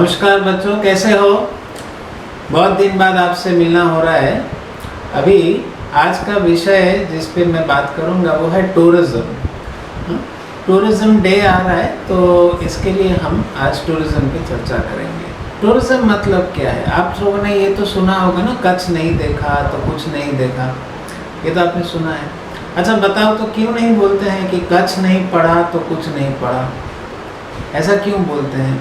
नमस्कार बच्चों, कैसे हो? बहुत दिन बाद आपसे मिलना हो रहा है। अभी आज का विषय जिस पे मैं बात करूंगा वो है टूरिज़्म। टूरिज़्म डे आ रहा है, तो इसके लिए हम आज टूरिज़्म पे चर्चा करेंगे। टूरिज़्म मतलब क्या है? आप लोगों ने ये तो सुना होगा ना, कच्छ नहीं देखा तो कुछ नहीं देखा। ये तो आपने सुना है। अच्छा बताओ, तो क्यों नहीं बोलते हैं कि कच्छ नहीं पढ़ा तो कुछ नहीं पढ़ा? ऐसा क्यों बोलते हैं?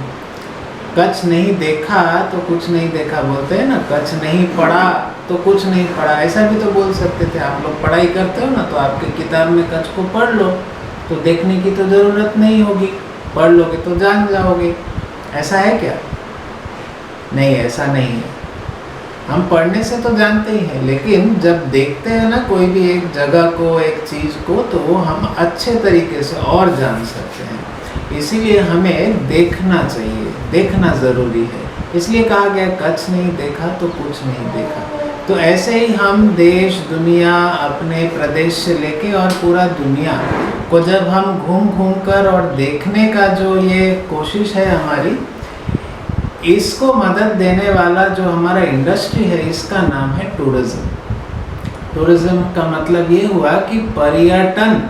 कच्छ नहीं देखा तो कुछ नहीं देखा बोलते हैं ना, कच्छ नहीं पढ़ा तो कुछ नहीं पढ़ा। ऐसा भी तो बोल सकते थे। आप लोग पढ़ाई करते हो ना, तो आपकी किताब में कच्छ को पढ़ लो, तो देखने की तो ज़रूरत नहीं होगी, पढ़ लोगे तो जान जाओगे। ऐसा है क्या? नहीं, ऐसा नहीं है। हम पढ़ने से तो जानते ही हैं, लेकिन जब देखते हैं ना कोई भी एक जगह को, एक चीज़ को, तो वो हम अच्छे तरीके से और जान सकते हैं। इसीलिए हमें देखना चाहिए, देखना ज़रूरी है। इसलिए कहा गया कच्छ नहीं देखा तो कुछ नहीं देखा। तो ऐसे ही हम देश दुनिया, अपने प्रदेश से लेके और पूरा दुनिया को जब हम घूम घूम कर और देखने का जो ये कोशिश है हमारी, इसको मदद देने वाला जो हमारा इंडस्ट्री है, इसका नाम है टूरिज़्म। टूरिज़्म का मतलब ये हुआ कि पर्यटन,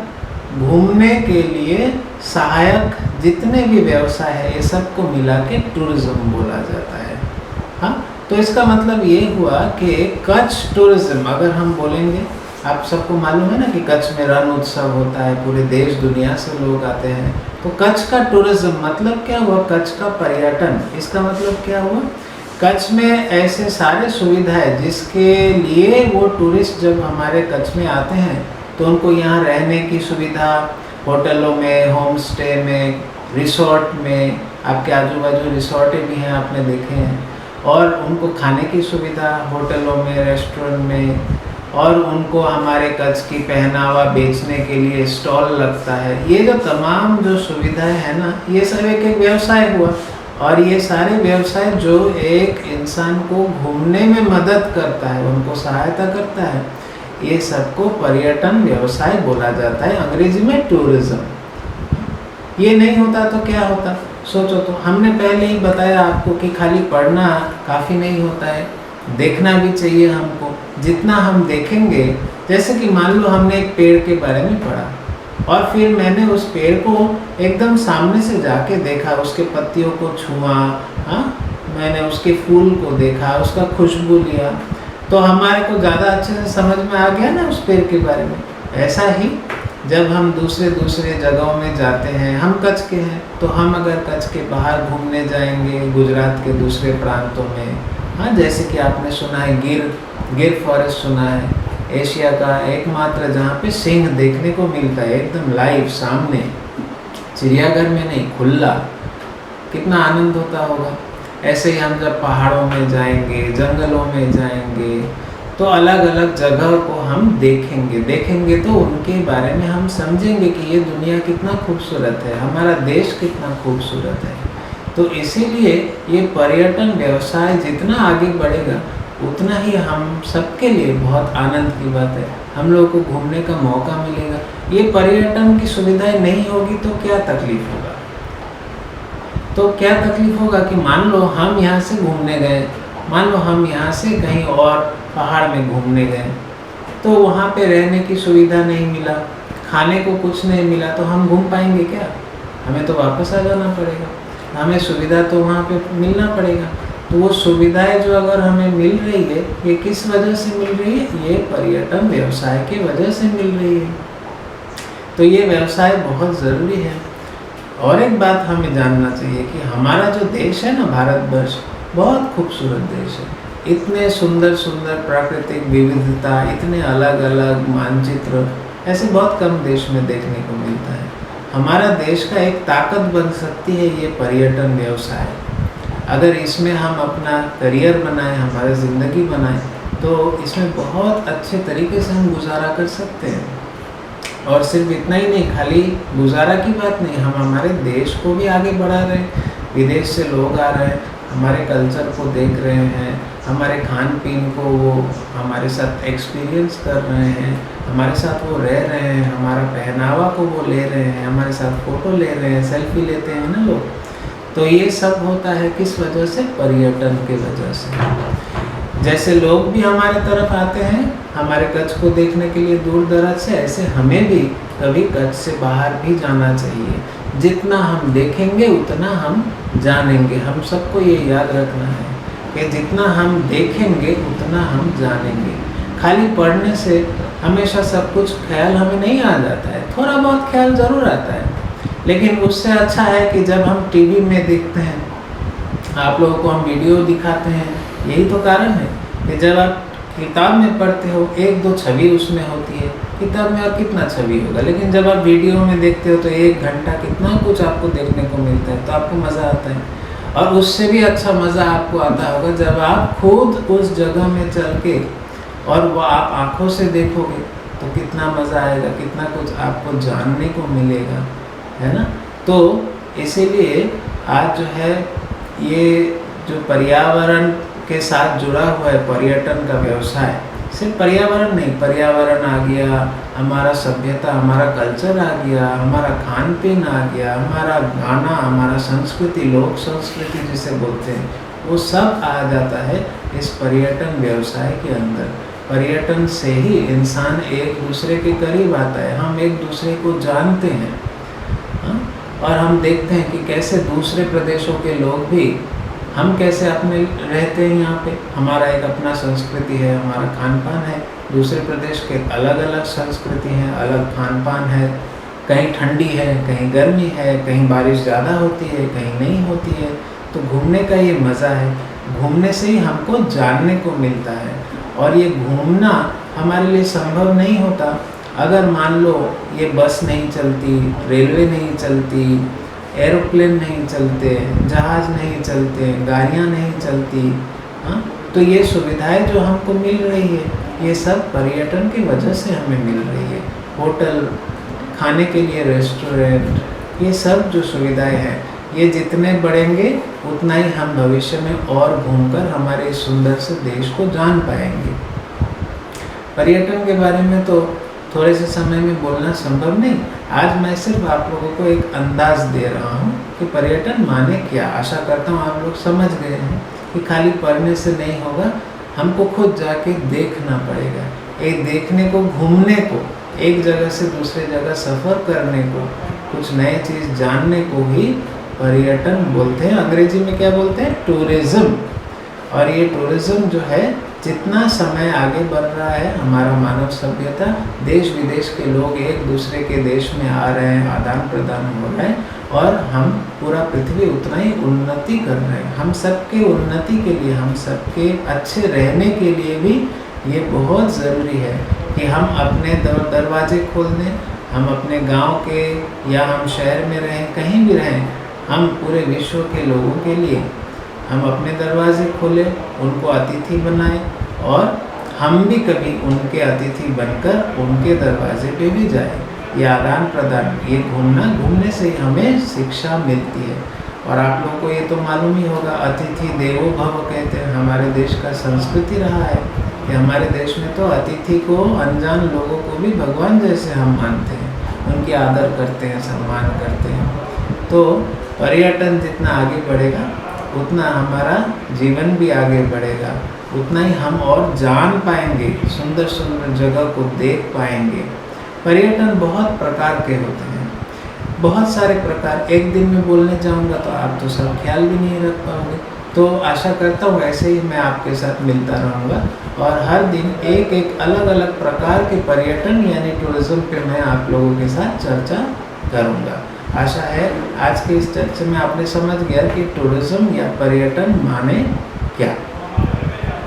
घूमने के लिए सहायक जितने भी व्यवसाय है, ये सबको मिला के टूरिज़्म बोला जाता है। हाँ, तो इसका मतलब ये हुआ कि कच्छ टूरिज़्म अगर हम बोलेंगे, आप सबको मालूम है ना कि कच्छ में रण उत्सव होता है, पूरे देश दुनिया से लोग आते हैं। तो कच्छ का टूरिज़्म मतलब क्या हुआ? कच्छ का पर्यटन, इसका मतलब क्या हुआ? कच्छ में ऐसे सारे सुविधाएं जिसके लिए वो टूरिस्ट जब हमारे कच्छ में आते हैं, तो उनको यहाँ रहने की सुविधा, होटलों में, होम स्टे में, रिसोर्ट में, आपके आजू बाजू रिसोर्टें भी हैं, आपने देखे हैं, और उनको खाने की सुविधा होटलों में, रेस्टोरेंट में, और उनको हमारे कच्छ की पहनावा बेचने के लिए स्टॉल लगता है। ये जो तमाम जो सुविधाएं हैं ना, ये सब एक एक व्यवसाय हुआ। और ये सारे व्यवसाय जो एक इंसान को घूमने में मदद करता है, उनको सहायता करता है, ये सबको पर्यटन व्यवसाय बोला जाता है, अंग्रेजी में टूरिज़्म। ये नहीं होता तो क्या होता? सोचो तो। हमने पहले ही बताया आपको कि खाली पढ़ना काफ़ी नहीं होता है, देखना भी चाहिए हमको। जितना हम देखेंगे, जैसे कि मान लो हमने एक पेड़ के बारे में पढ़ा, और फिर मैंने उस पेड़ को एकदम सामने से जाके देखा, उसके पत्तियों को छुआ, हाँ, मैंने उसके फूल को देखा, उसका खुशबू लिया, तो हमारे को ज़्यादा अच्छे से समझ में आ गया ना उस पेड़ के बारे में। ऐसा ही जब हम दूसरे जगहों में जाते हैं, हम कच्छ के हैं, तो हम अगर कच्छ के बाहर घूमने जाएंगे, गुजरात के दूसरे प्रांतों में, हाँ, जैसे कि आपने सुना है गिर फॉरेस्ट सुना है, एशिया का एकमात्र जहाँ पे सिंह देखने को मिलता है, एकदम लाइव सामने, चिड़ियाघर में नहीं, खुला। कितना आनंद होता होगा। ऐसे ही हम जब पहाड़ों में जाएंगे, जंगलों में जाएंगे, तो अलग अलग जगह को हम देखेंगे तो उनके बारे में हम समझेंगे कि ये दुनिया कितना खूबसूरत है, हमारा देश कितना खूबसूरत है। तो इसीलिए ये पर्यटन व्यवसाय जितना आगे बढ़ेगा, उतना ही हम सबके लिए बहुत आनंद की बात है। हम लोगों को घूमने का मौका मिलेगा। ये पर्यटन की सुविधाएं नहीं होगी तो क्या तकलीफ होगा? तो क्या तकलीफ होगा कि मान लो हम यहाँ से घूमने गए, मान लो हम यहाँ से कहीं और पहाड़ में घूमने गए, तो वहाँ पे रहने की सुविधा नहीं मिला, खाने को कुछ नहीं मिला, तो हम घूम पाएंगे क्या? हमें तो वापस आ जाना पड़ेगा। हमें सुविधा तो वहाँ पे मिलना पड़ेगा। तो वो सुविधाएं जो अगर हमें मिल रही है, ये किस वजह से मिल रही है? ये पर्यटन व्यवसाय की वजह से मिल रही है। तो ये व्यवसाय बहुत ज़रूरी है। और एक बात हमें जानना चाहिए कि हमारा जो देश है ना, भारतवर्ष, बहुत खूबसूरत देश है। इतने सुंदर सुंदर प्राकृतिक विविधता, इतने अलग अलग मानचित्र, ऐसे बहुत कम देश में देखने को मिलता है। हमारा देश का एक ताकत बन सकती है ये पर्यटन व्यवसाय। अगर इसमें हम अपना करियर बनाएं, हमारी ज़िंदगी बनाएं, तो इसमें बहुत अच्छे तरीके से हम गुजारा कर सकते हैं। और सिर्फ इतना ही नहीं, खाली गुजारा की बात नहीं, हम हमारे देश को भी आगे बढ़ा रहे हैं। विदेश से लोग आ रहे हैं, हमारे कल्चर को देख रहे हैं, हमारे खान पीन को वो हमारे साथ एक्सपीरियंस कर रहे हैं, हमारे साथ वो रह रहे हैं, हमारा पहनावा को वो ले रहे हैं, हमारे साथ फ़ोटो ले रहे हैं, सेल्फी लेते हैं ना लोग। तो ये सब होता है किस वजह से? पर्यटन की वजह से। जैसे लोग भी हमारे तरफ आते हैं हमारे कच्छ को देखने के लिए दूर दराज से, ऐसे हमें भी कभी कच्छ से बाहर भी जाना चाहिए। जितना हम देखेंगे उतना हम जानेंगे। हम सबको ये याद रखना है कि जितना हम देखेंगे उतना हम जानेंगे। खाली पढ़ने से हमेशा सब कुछ ख्याल हमें नहीं आ जाता है, थोड़ा बहुत ख्याल ज़रूर आता है, लेकिन उससे अच्छा है कि जब हम टीवी में देखते हैं, आप लोगों को हम वीडियो दिखाते हैं, यही तो कारण है कि जब आप किताब में पढ़ते हो एक दो छवि उसमें होती है, किताब में और कितना छवि होगा, लेकिन जब आप वीडियो में देखते हो तो 1 घंटा कितना कुछ आपको देखने को मिलता है, तो आपको मज़ा आता है। और उससे भी अच्छा मज़ा आपको आता होगा जब आप खुद उस जगह में चल के और वो आप आँखों से देखोगे तो कितना मज़ा आएगा, कितना कुछ आपको जानने को मिलेगा, है ना। तो इसीलिए आज जो है ये जो पर्यावरण के साथ जुड़ा हुआ है पर्यटन का व्यवसाय, सिर्फ पर्यावरण नहीं, पर्यावरण आ गया, हमारा सभ्यता, हमारा कल्चर आ गया, हमारा खान पीन आ गया, हमारा गाना, हमारा संस्कृति, लोक संस्कृति जिसे बोलते हैं, वो सब आ जाता है इस पर्यटन व्यवसाय के अंदर। पर्यटन से ही इंसान एक दूसरे के करीब आता है, हम एक दूसरे को जानते हैं, और हम देखते हैं कि कैसे दूसरे प्रदेशों के लोग भी हम कैसे अपने रहते हैं यहाँ पे, हमारा एक अपना संस्कृति है, हमारा खान पान है, दूसरे प्रदेश के अलग अलग संस्कृति हैं, अलग खान पान है, कहीं ठंडी है, कहीं गर्मी है, कहीं बारिश ज़्यादा होती है, कहीं नहीं होती है। तो घूमने का ये मज़ा है, घूमने से ही हमको जानने को मिलता है, और ये घूमना हमारे लिए संभव नहीं होता अगर मान लो ये बस नहीं चलती, रेलवे नहीं चलती, एरोप्लेन नहीं चलते, जहाज़ नहीं चलते, गाड़ियाँ नहीं चलती। हाँ, तो ये सुविधाएं जो हमको मिल रही है ये सब पर्यटन की वजह से हमें मिल रही है। होटल, खाने के लिए रेस्टोरेंट, ये सब जो सुविधाएं हैं ये जितने बढ़ेंगे उतना ही हम भविष्य में और घूमकर हमारे इस सुंदर से देश को जान पाएंगे। पर्यटन के बारे में तो थोड़े से समय में बोलना संभव नहीं, आज मैं सिर्फ आप लोगों को एक अंदाज दे रहा हूँ कि पर्यटन माने क्या। आशा करता हूँ आप लोग समझ गए हैं कि खाली पढ़ने से नहीं होगा, हमको खुद जाके देखना पड़ेगा। एक देखने को, घूमने को, एक जगह से दूसरे जगह सफ़र करने को, कुछ नए चीज़ जानने को ही पर्यटन बोलते हैं। अंग्रेजी में क्या बोलते हैं? टूरिज़्म। और ये टूरिज़्म जो है जितना समय आगे बढ़ रहा है, हमारा मानव सभ्यता, देश विदेश के लोग एक दूसरे के देश में आ रहे हैं, आदान प्रदान हो रहा है, और हम पूरा पृथ्वी उतना ही उन्नति कर रहे हैं। हम सबके उन्नति के लिए, हम सबके अच्छे रहने के लिए भी ये बहुत ज़रूरी है कि हम अपने दरवाजे खोल दें। हम अपने गांव के या हम शहर में रहें, कहीं भी रहें, हम पूरे विश्व के लोगों के लिए हम अपने दरवाजे खोलें, उनको अतिथि बनाएं, और हम भी कभी उनके अतिथि बनकर उनके दरवाजे पे भी जाएं। ये आदान प्रदान, ये घूमने से ही हमें शिक्षा मिलती है। और आप लोगों को ये तो मालूम ही होगा, अतिथि देवो भव कहते हैं, हमारे देश का संस्कृति रहा है कि हमारे देश में तो अतिथि को, अनजान लोगों को भी भगवान जैसे हम मानते हैं, उनकी आदर करते हैं, सम्मान करते हैं। तो पर्यटन जितना आगे बढ़ेगा उतना हमारा जीवन भी आगे बढ़ेगा, उतना ही हम और जान पाएंगे, सुंदर सुंदर जगह को देख पाएंगे। पर्यटन बहुत प्रकार के होते हैं, बहुत सारे प्रकार। एक दिन में बोलने जाऊंगा तो आप तो सब ख्याल भी नहीं रख पाओगे। तो आशा करता हूँ ऐसे ही मैं आपके साथ मिलता रहूँगा, और हर दिन एक एक अलग अलग प्रकार के पर्यटन यानी टूरिज़्म पे मैं आप लोगों के साथ चर्चा करूँगा। आशा है आज के इस चर्चा में आपने समझ गया कि टूरिज़्म या पर्यटन माने क्या।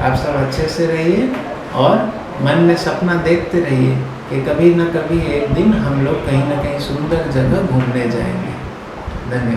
आप सब अच्छे से रहिए और मन में सपना देखते रहिए कि कभी न कभी एक दिन हम लोग कहीं ना कहीं सुंदर जगह घूमने जाएंगे। धन्यवाद।